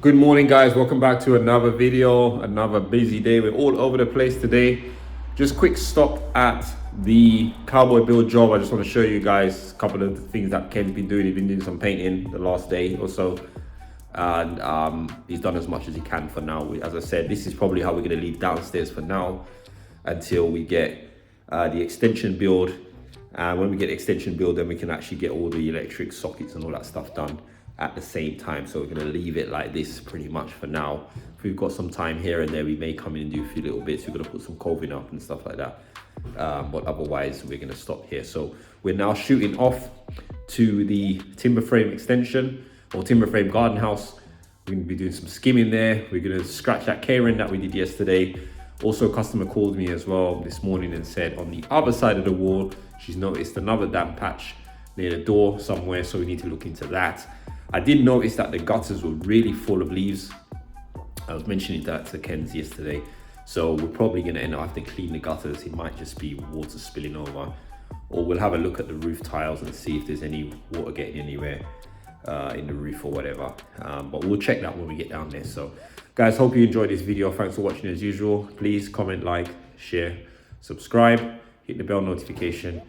Good morning, guys. Welcome back to another video. Another busy day. We're all over the place today. Just quick stop at the cowboy build job. I just want to show you guys a couple of the things that Ken's been doing. He's been doing some painting the last day or so, and he's done as much as he can for now. As I said, this is probably how we're going to leave downstairs for now until we get the extension build. And when we get the extension build, then we can actually get all the electric sockets and all that stuff done at the same time. So we're going to leave it like this pretty much for now. If we've got some time here and there, we may come in and do a few little bits. We're going to put some coving up and stuff like that, but otherwise we're going to stop here. So we're now shooting off to the timber frame extension or timber frame garden house. We're going to be doing some skimming there. We're going to scratch that Krend that we did yesterday. Also, a customer called me as well this morning and said on the other side of the wall she's noticed another damp patch near the door somewhere, so we need to look into that. I did notice that the gutters were really full of leaves. I was mentioning that to Ken's yesterday. So we're probably gonna end up having to clean the gutters. It might just be water spilling over. Or we'll have a look at the roof tiles and see if there's any water getting anywhere in the roof or whatever. But we'll check that when we get down there. So guys, hope you enjoyed this video. Thanks for watching as usual. Please comment, like, share, subscribe, hit the bell notification.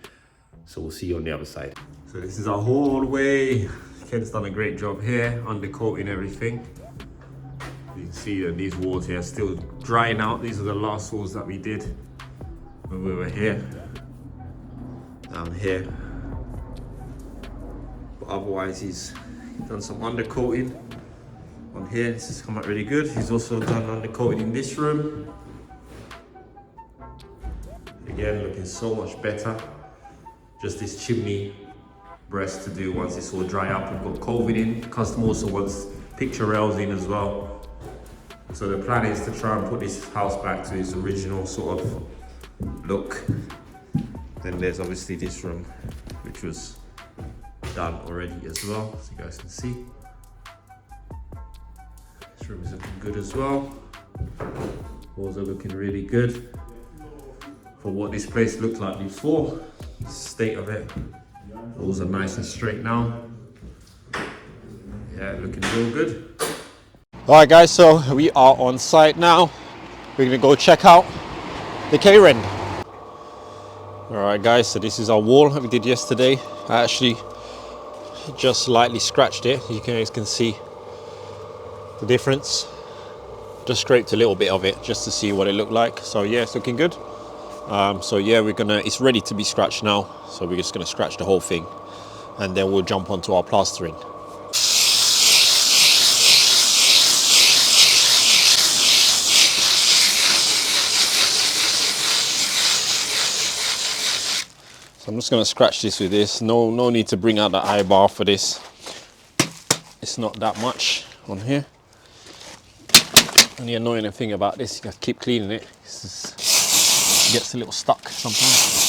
So we'll see you on the other side. So this is our hallway. Ken's done a great job here, undercoating everything. You can see that these walls here are still drying out. These are the last walls that we did when we were here, down here. But otherwise, he's done some undercoating on here. This has come out really good. He's also done undercoating in this room. Again, looking so much better. Just this chimney breast to do once it's all dry up. We've got COVID in. Customer also wants picture rails in as well. So the plan is to try and put this house back to its original sort of look. Then there's obviously this room, which was done already as well, so you guys can see. This room is looking good as well. Walls are looking really good for what this place looked like before. The state of it. Walls are nice and straight now. Yeah, looking real good. All right, guys, so we are on site now. We're gonna go check out the Krend. All right, guys, so this is our wall that we did yesterday. I actually just lightly scratched it. You guys can see the difference. Just scraped a little bit of it just to see what it looked like. So yeah, it's looking good. So yeah, it's ready to be scratched now. So we're just gonna scratch the whole thing and then we'll jump onto our plastering. So I'm just gonna scratch this with this. No need to bring out the eye bar for this. It's not that much on here. And the annoying thing about this, you have to keep cleaning it. It gets a little stuck sometimes.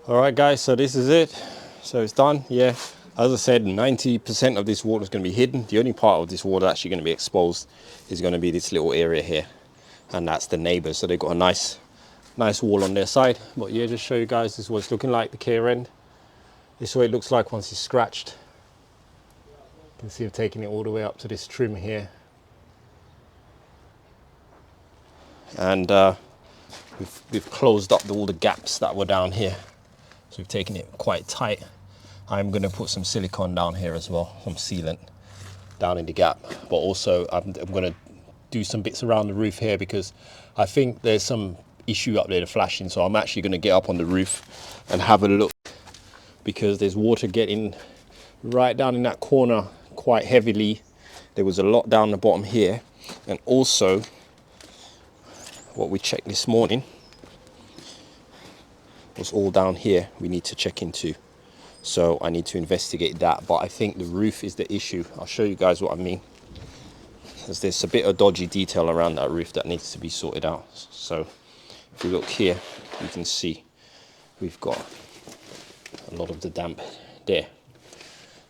All right, guys, so this is it. So it's done. Yeah, as I said, 90% of this water is going to be hidden. The only part of this water actually going to be exposed is going to be this little area here, and that's the neighbors. So they've got a nice wall on their side. But yeah, just show you guys, this is what it's looking like, the Krend. This is what it looks like once it's scratched. You can see I've taken it all the way up to this trim here. And we've closed up all the gaps that were down here. So we've taken it quite tight. I'm going to put some silicone down here as well, some sealant down in the gap. But also I'm going to do some bits around the roof here because I think there's some issue up there, the flashing. So I'm actually going to get up on the roof and have a look, because there's water getting right down in that corner quite heavily. There was a lot down the bottom here, and also what we checked this morning was all down here we need to check into. So I need to investigate that, but I think the roof is the issue. I'll show you guys what I mean, because there's a bit of dodgy detail around that roof that needs to be sorted out. So if you look here, you can see we've got a lot of the damp there.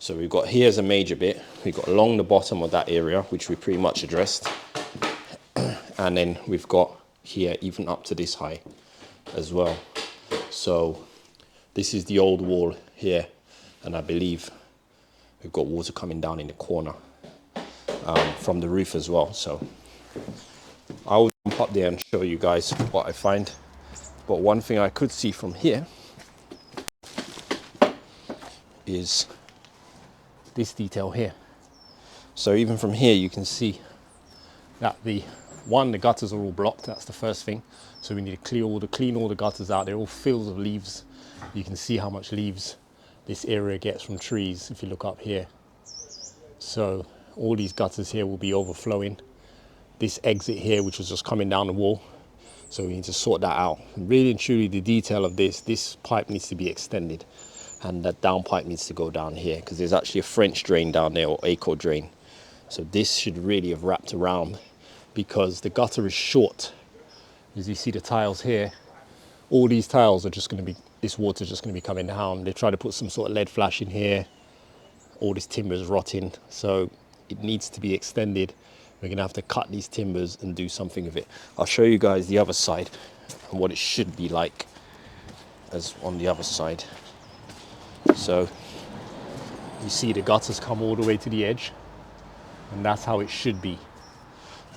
So we've got here's a major bit. We've got along the bottom of that area, which we pretty much addressed. And then we've got here even up to this high as well. So this is the old wall here. And I believe we've got water coming down in the corner from the roof as well. So I'll jump up there and show you guys what I find. But one thing I could see from here is this detail here. So even from here you can see that the gutters are all blocked. That's the first thing. So we need to clean all the gutters out. They're all filled with leaves. You can see how much leaves this area gets from trees if you look up here. So all these gutters here will be overflowing. This exit here, which was just coming down the wall, so we need to sort that out. And really and truly, the detail of this pipe needs to be extended, and that down pipe needs to go down here, because there's actually a French drain down there, or eco drain. So this should really have wrapped around, because the gutter is short. As you see the tiles here, all these tiles are just going to be, this water is just going to be coming down. They try to put some sort of lead flash in here. All this timber is rotting, so it needs to be extended. We're going to have to cut these timbers and do something with it. I'll show you guys the other side and what it should be like as on the other side. So you see the gutters come all the way to the edge, and that's how it should be.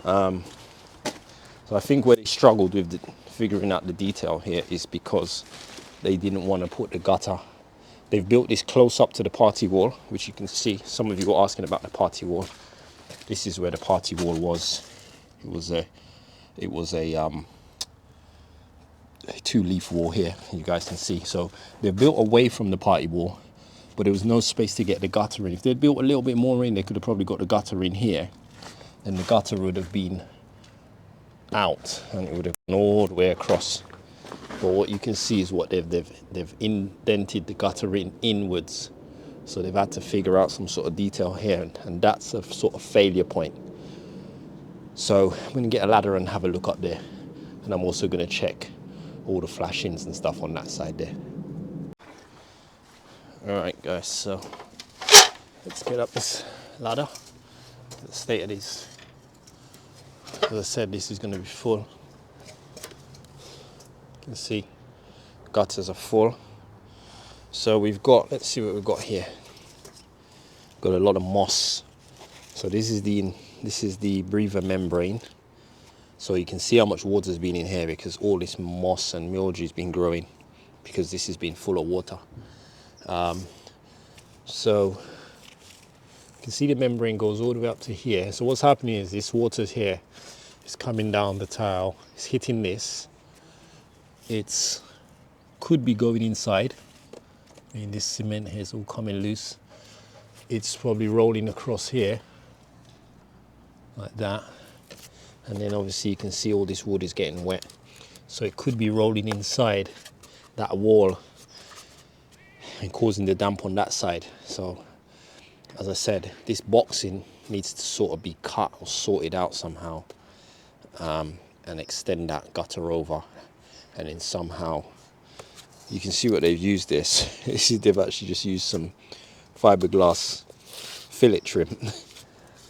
So I think where they struggled with figuring out the detail here is because they didn't want to put the gutter. They've built this close up to the party wall, which you can see. Some of you were asking about the party wall. This is where the party wall was. It was a two-leaf wall here, you guys can see. So they're built away from the party wall, but there was no space to get the gutter in. If they'd built a little bit more in, they could have probably got the gutter in here. Then the gutter would have been out, and it would have gone all the way across. But what you can see is what they've indented the gutter in inwards. So they've had to figure out some sort of detail here, and that's a sort of failure point. So I'm going to get a ladder and have a look up there, and I'm also going to check all the flashings and stuff on that side there. All right, guys, so let's get up this ladder. The state of this, as I said, this is going to be full. You can see gutters are full. So we've got, let's see what we've got here. Got a lot of moss. So this is the breather membrane. So you can see how much water has been in here, because all this moss and mildew has been growing, because this has been full of water. So you can see the membrane goes all the way up to here. So what's happening is this water here is coming down the tile. It's hitting this. It's could be going inside. And this cement here is all coming loose. It's probably rolling across here like that, and then obviously you can see all this wood is getting wet, so it could be rolling inside that wall and causing the damp on that side. So as I said, this boxing needs to sort of be cut or sorted out somehow, and extend that gutter over, and then somehow you can see what they've used this. They've actually just used some fiberglass fillet trim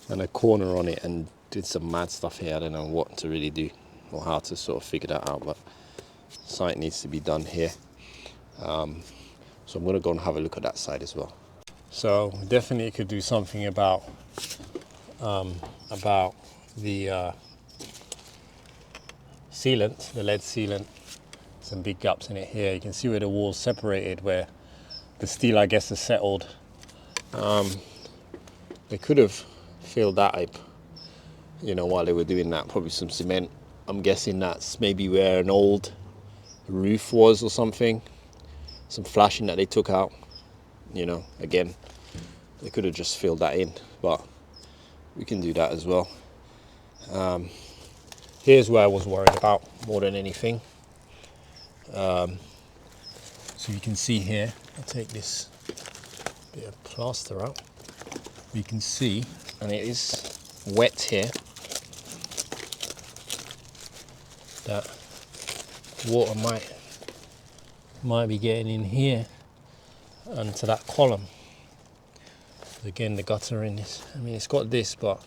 and a corner on it and did some mad stuff here. I don't know what to really do or how to sort of figure that out, but something needs to be done here. So I'm going to go and have a look at that side as well. So definitely could do something about the sealant, the lead sealant. Some big gaps in it here. You can see where the wall's separated, where the steel, I guess, is settled. They could have filled that up, you know, while they were doing that. Probably some cement. I'm guessing that's maybe where an old roof was or something. Some flashing that they took out. You know, again, they could have just filled that in, but we can do that as well. Here's where I was worried about more than anything. So you can see here, I'll take this bit of plaster out. You can see, and it is wet here, that water might be getting in here and to that column. Again, the gutter in this, I mean, it's got this, but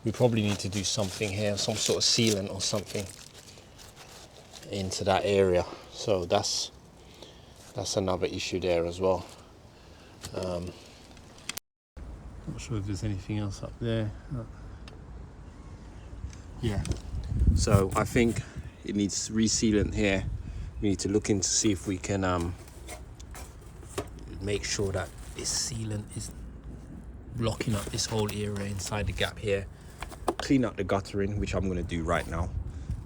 we probably need to do something here, some sort of sealant or something into that area. So that's another issue there as well. Not sure if there's anything else up there. Yeah. So I think it needs resealant here. We need to look in to see if we can make sure that this sealant is blocking up this whole area inside the gap here. Clean up the guttering, which I'm going to do right now,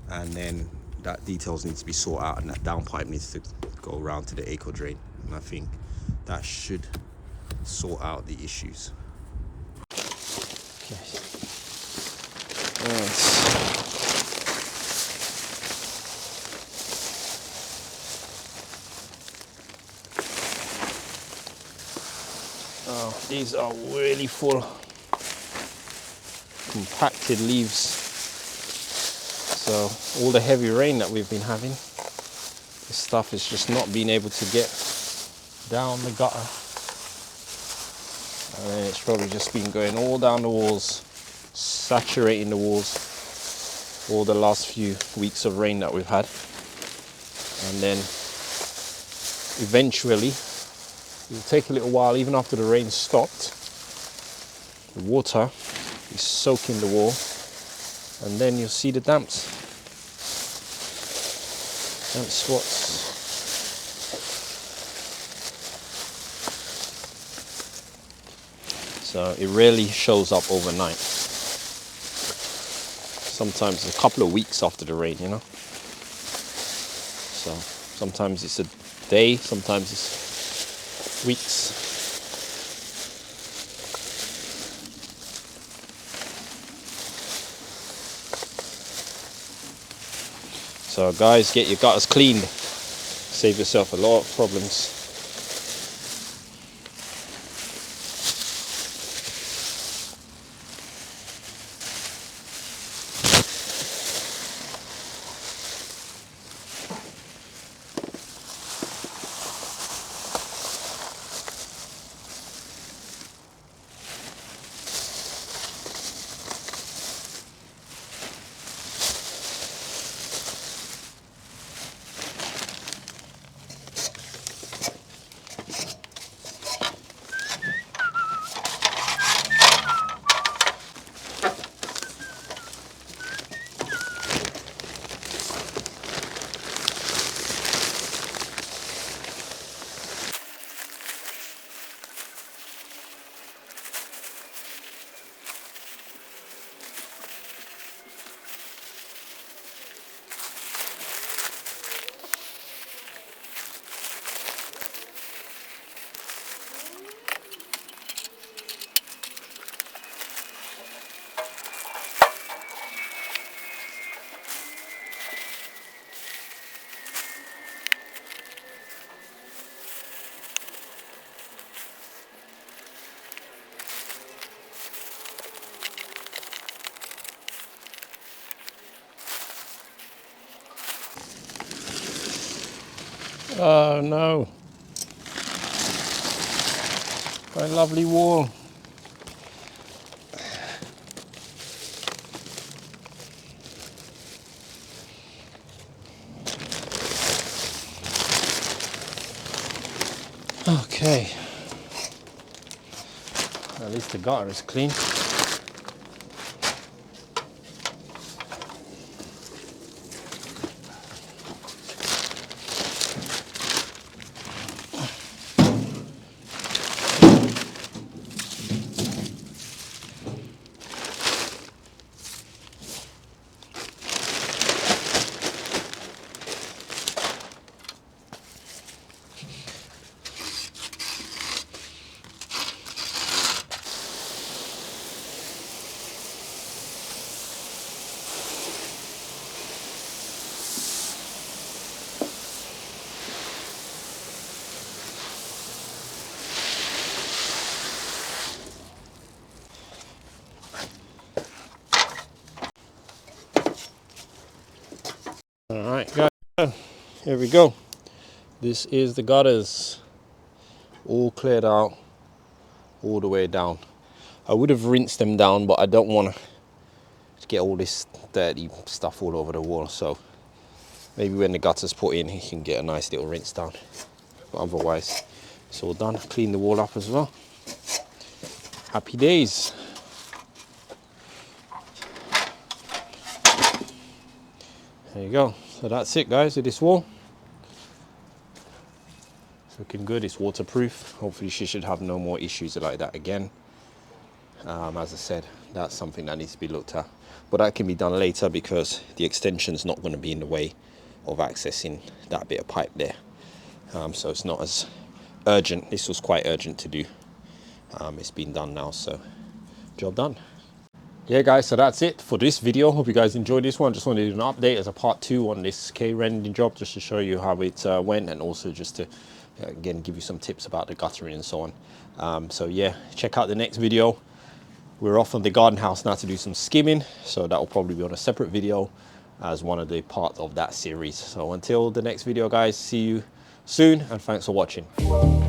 and then that details needs to be sorted out, and that downpipe needs to go around to the eco drain, and I think that should sort out the issues. Okay. Yes. Oh, these are really full, compacted leaves. So all the heavy rain that we've been having, this stuff is just not being able to get down the gutter. And then it's probably just been going all down the walls, saturating the walls, all the last few weeks of rain that we've had. And then eventually, it'll take a little while, even after the rain stopped, the water is soaking the wall, and then you'll see the damp spots. So it rarely shows up overnight. Sometimes a couple of weeks after the rain, you know. So sometimes it's a day, sometimes it's weeks. So guys, get your gutters cleaned. Save yourself a lot of problems. Oh no. My lovely wall. Okay. At least the gutter is clean. All right, guys, here we go. This is the gutters, all cleared out, all the way down. I would have rinsed them down, but I don't want to get all this dirty stuff all over the wall. So maybe when the gutter's put in, you can get a nice little rinse down. But otherwise, it's all done. Clean the wall up as well. Happy days. There you go. So that's it, guys, with this wall. It's looking good. It's waterproof. Hopefully she should have no more issues like that again. As I said, that's something that needs to be looked at. But that can be done later because the extension's not going to be in the way of accessing that bit of pipe there. So it's not as urgent. This was quite urgent to do. It's been done now, so job done. Yeah, guys, so that's it for this video. Hope you guys enjoyed this one. Just wanted to do an update as a part 2 on this Krend job, just to show you how it went, and also just to again give you some tips about the guttering and so on. So yeah, check out the next video. We're off on the garden house now to do some skimming, so that will probably be on a separate video as one of the parts of that series. So until the next video, guys, see you soon, and thanks for watching.